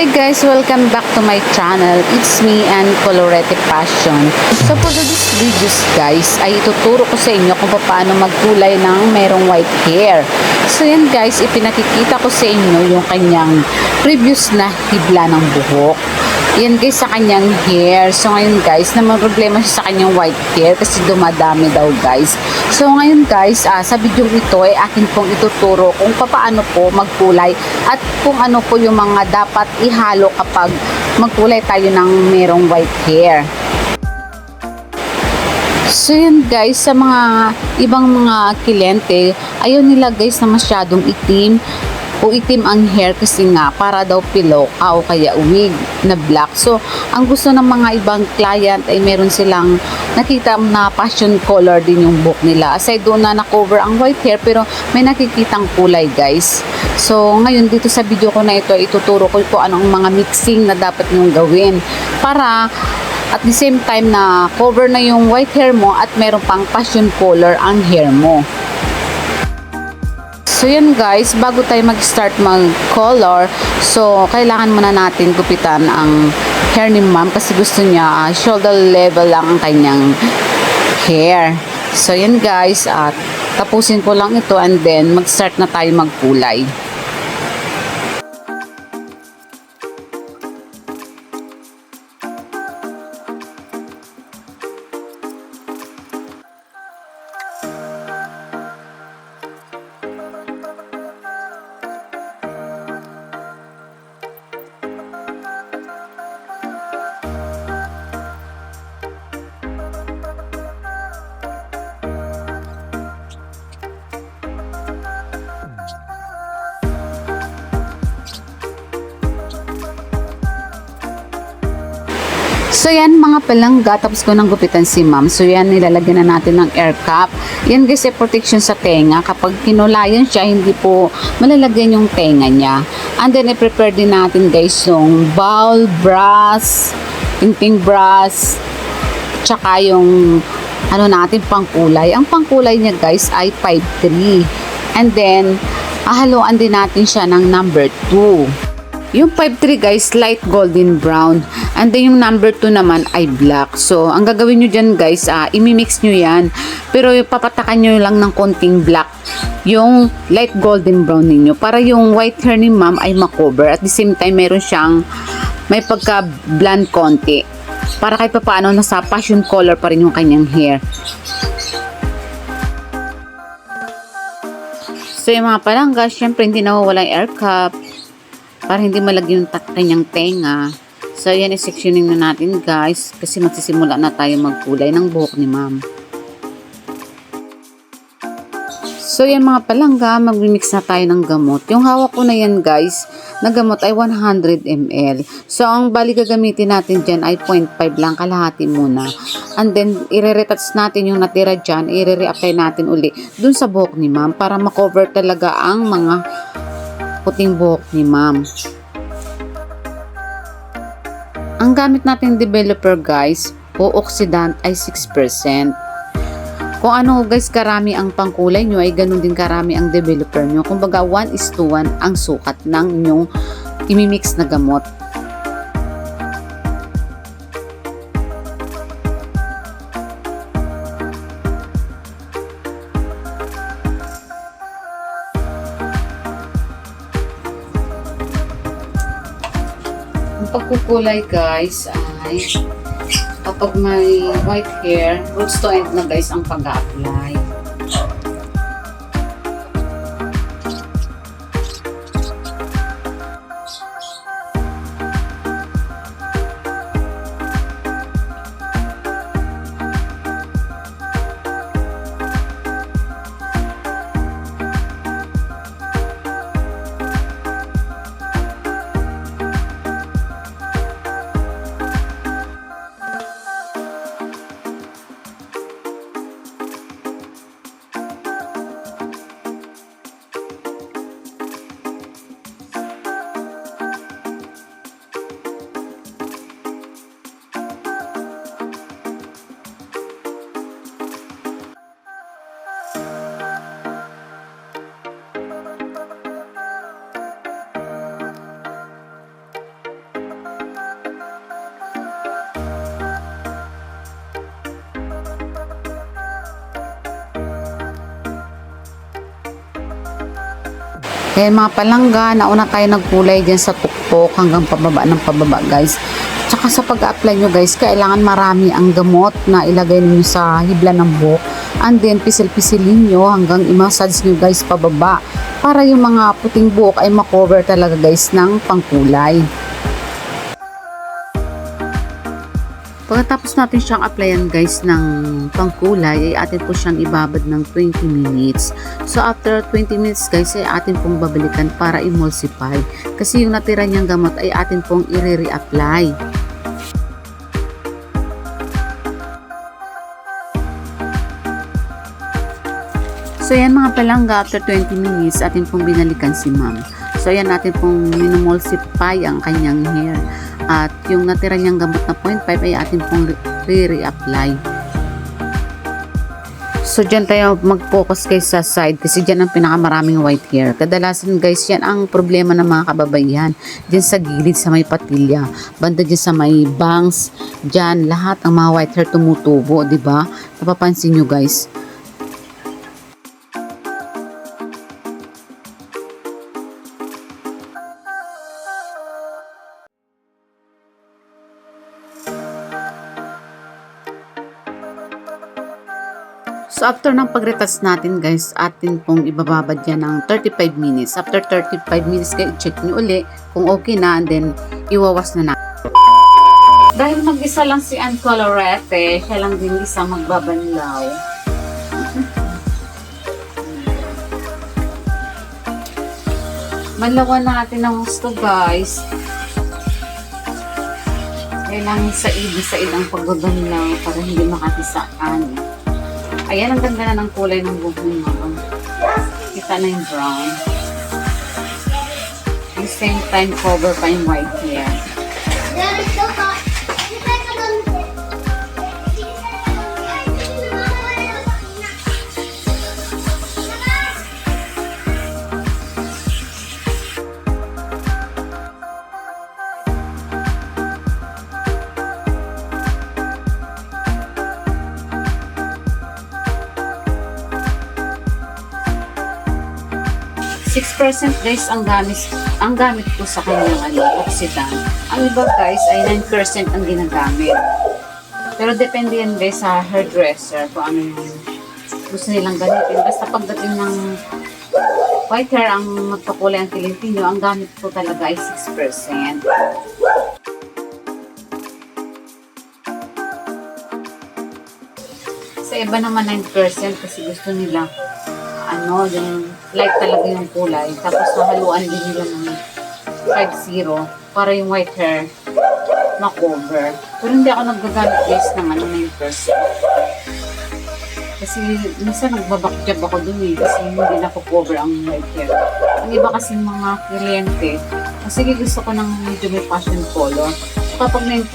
Hi guys! Welcome back to my channel. It's me and Colorete Passion. So for this videos guys, ay ituturo ko sa inyo kung paano magkulay ng merong white hair. So yan guys, ipinakikita ko sa inyo yung kanyang previous na hibla ng buhok. Yan guys sa kanyang hair. So ngayon guys, naman problema siya sa kanyang white hair kasi dumadami daw guys. So ngayon guys, sa video ito ay akin pong ituturo kung paano po magkulay at kung ano po yung mga dapat ihalo kapag magkulay tayo ng merong white hair. So yun guys, sa mga ibang mga kliyente, ayaw nila guys na masyadong itim o itim ang hair kasi nga para daw pilok o kaya wig na black. So ang gusto ng mga ibang client ay meron silang nakita na passion color din yung buhok nila. Aside doon na na-cover ang white hair pero may nakikitang kulay guys. So ngayon dito sa video ko na ito, ituturo ko po anong mga mixing na dapat nyong gawin para at the same time na cover na yung white hair mo at meron pang passion color ang hair mo. So yun guys, bago tayo mag-start mag-color, so kailangan muna natin gupitan ang hair ni ma'am kasi gusto niya shoulder level lang ang kanyang hair. So yun guys, at tapusin ko lang ito and then mag-start na tayo magkulay. So yan mga palangga, tapos ko nang gupitan si ma'am. So yan, nilalagyan na natin ng air cap. Yan guys ay protection sa tenga. Kapag kinulayan siya, hindi po malalagyan yung tenga niya. And then i-prepare din natin guys yung bowl, brush, tinting brush, tsaka yung ano natin pangkulay. Ang pangkulay niya guys ay 5-3. And then haluan din natin siya ng number 2. Yung 5-3 guys, light golden brown. And then yung number 2 naman ay black. So, ang gagawin nyo dyan guys, imimix nyo yan. Pero papatakan nyo lang ng konting black yung light golden brown ninyo. Para yung white hair ni ma'am ay makover. At the same time, meron siyang may pagka blonde konti. Para kahit paano, nasa passion color pa rin yung kanyang hair. So, yung mga palangga, syempre hindi nawawala yung air cup. Para hindi malagyan yung kanyang tenga. So, yan i-sectioning na natin guys. Kasi magsisimula na tayo magkulay ng buhok ni ma'am. So, yan mga palangga, mag-mix na tayo ng gamot. Yung hawak ko na yan guys, na gamot ay 100 ml. So, ang bali gagamitin natin dyan ay 0.5 lang, kalahati muna. And then, i-retouch natin yung natira dyan, i-re-apply natin uli dun sa buhok ni ma'am para makover talaga ang mga puting buhok ni ma'am. Ang gamit nating developer guys o oxidant ay 6%. Kung ano guys karami ang pangkulay nyo ay ganun din karami ang developer nyo. Kumbaga 1:1 ang sukat ng inyong imimix na gamot. Ang pagkukulay guys ay kapag may white hair, roots to end na guys ang pag-a-apply. Kaya mga palangga, nauna tayo nagkulay dyan sa tuktok hanggang pababa ng pababa guys. Tsaka sa pag-apply nyo guys, kailangan marami ang gamot na ilagay niyo sa hibla ng buhok. And then pisil-pisilin nyo hanggang i-massage nyo guys pababa. Para yung mga puting buhok ay makover talaga guys ng pangkulay. Pagkatapos natin siyang applyan guys ng pangkulay, ay atin po siyang ibabad ng 20 minutes. So after 20 minutes guys, ay atin pong babalikan para emulsify. Kasi yung natira niyang gamot ay atin pong i-re-apply. So yan mga palangga, after 20 minutes, atin pong binalikan si ma'am. So yan natin pong minumulsify ang kanyang hair. At yung natira niyang gamot na 0.5 ay atin pong re-apply. So dyan tayo mag-focus guys sa side kasi dyan ang pinakamaraming white hair. Kadalasan guys yan ang problema ng mga kababaihan. Dyan sa gilid sa may patilya, banda dyan sa may bangs, dyan lahat ang mga white hair tumutubo, di ba? Napapansin nyo guys. So after ng pag-retouch natin guys, atin pong ibababad yan ng 35 minutes. After 35 minutes guys, check nyo uli kung okay na and then iwawas na natin. Dahil mag-isa lang si Ann Colorete, siya lang din isa magbabanlaw. Manlawan natin ng gusto guys. Kailangan said ang pagbabanlaw para hindi makatisaan. Ayan, ang ganda na ng kulay ng buhok ni ma'am. Kita na yung brown. At the same time, cover pa yung white hair. 6% guys ang gamit ko sa kanyang oxidant. Ang iba guys ay 9% ang ginagamit. Pero depende yan guys sa hairdresser kung ano yung gusto nilang gamitin. Basta pagdating ng white hair ang magpakulay ang kilintin nyo, ang gamit ko talaga ay 6%. Sa iba naman 9% kasi gusto nila yung light talaga yung kulay. Tapos nahaluan din nila ng 5-0 para yung white hair makover. Pero hindi ako nagagamit guys ng 9%. Kasi minsan nagbabakjab ako dun kasi hindi na-cover ang white hair. Ang iba kasi mga kliyente, sige gusto ko ng medyo may passion color. Kapag 9%,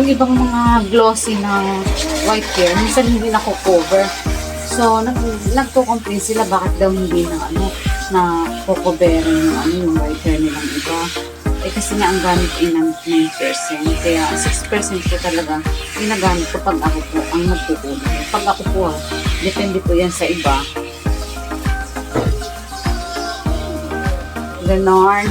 yung ibang mga glossy na white hair, minsan hindi na-cover. So, nagko-complain sila bakit daw hindi na cocoverin yung white hair nilang iba. Kasi nga ang gamit ay 9%. Kaya 6% ko talaga ginagamit ko pag ako po ang nagkukulay. Pag ako po depende po yan sa iba. Ganon.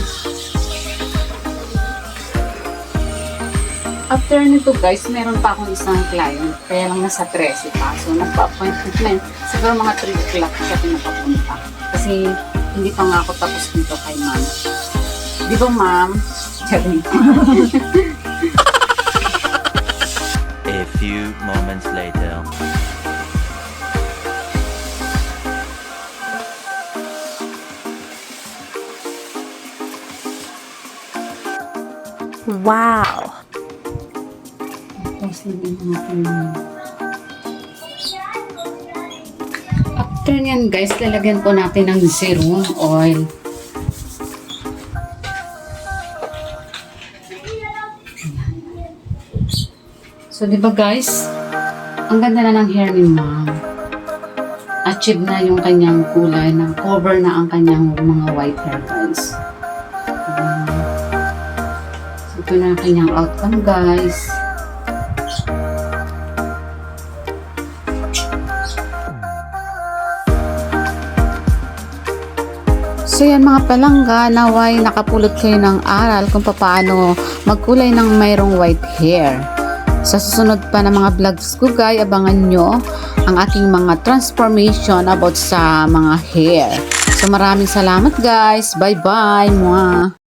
After nito guys, meron pa akong isang client. Kaya lang nasa 13 pa. So, nagpa-appointment. Siguro mga 3 o'clock siya pinapapunta. Kasi hindi pa nga ako tapos dito kay ma'am. Di ba ma'am? A few moments later. Wow! After nyan guys, lalagyan po natin ng serum oil. So, di ba guys, ang ganda na ng hair ni ma'am. Achieve na yung kanyang kulay, na cover na ang kanyang mga white hair guys. So, ito na ang kanyang outcome guys. So yan mga palangga, naway nakapulot kayo ng aral kung paano magkulay ng mayroong white hair. Sa susunod pa na mga vlogs ko guys, abangan nyo ang aking mga transformation about sa mga hair. So maraming salamat guys. Bye bye. Mwah.